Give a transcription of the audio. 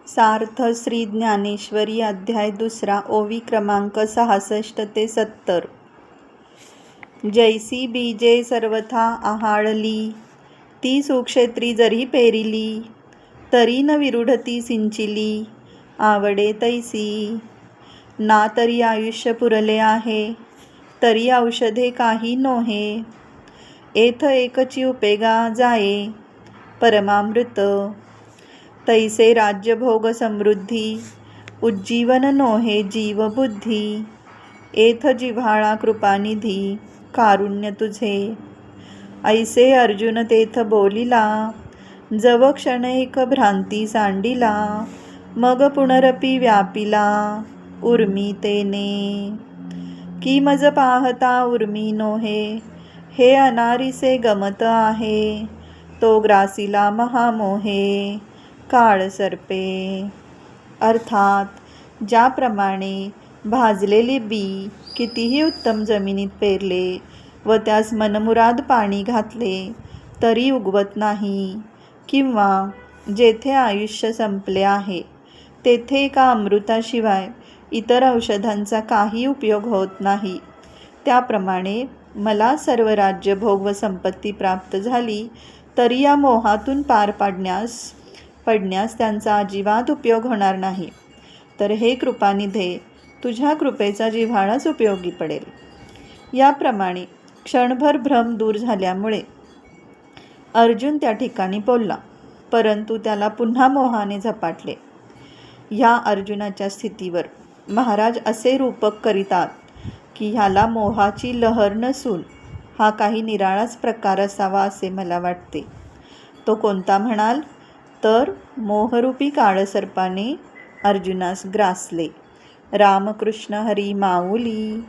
सार्थ श्री ज्ञानेश्वरी अध्याय 2 ओवी क्रमांक 66 ते 70. जैसी बीजे सर्वथा आहाळली, ती सुक्षेत्री जरी पेरिली, तरी न विरूढ सिंचिली, आवडे तैसी. ना तरी आयुष्य पुरले आहे, तरी औषधे काही नोहे. एथ एकची उपेगा जाये, परमामृत. तैसे राज्यभोग समृद्धी, उज्जीवन नोहे जीव बुद्धी. एथ जिव्हाळा कृपानिधी, कारुण्य तुझे. ऐसे अर्जुन तेथ बोलिला, जव क्षण एक भ्रांती सांडिला. मग पुनरपि व्यापिला, उर्मी तेने. की मज पाहता उर्मी नोहे, हे अनारिसे गमत आहे. तो ग्रासिला महामोहे, काळ सर्पे. अर्थात ज्याप्रमाणे भाजलेले बी कितीही उत्तम जमिनीत पेरले व त्यास मनमुराद पाणी घातले तरी उगवत नाही, किंवा जेथे आयुष्य संपले आहे तेथे एका अमृताशिवाय इतर औषधांचा काही उपयोग होत नाही, त्याप्रमाणे मला सर्व राज्य भोग व संपत्ती प्राप्त झाली तरी या मोहातून पार पडण्यास त्यांचा अजिबात उपयोग होणार नाही. तर हे कृपानिधे, तुझ्या कृपेचा जिव्हाळाच उपयोगी पडेल. याप्रमाणे क्षणभर भ्रम दूर झाल्यामुळे अर्जुन त्या ठिकाणी बोलला, परंतु त्याला पुन्हा मोहाने झपाटले. ह्या अर्जुनाच्या स्थितीवर महाराज असे रूपक करीतात की ह्याला मोहाची लहर नसून हा काही निराळाच प्रकार असावा असे मला वाटते. तो कोणता म्हणाल तर मोहरूपी काळसर्पाने अर्जुनास ग्रासले. रामकृष्ण हरी माऊली.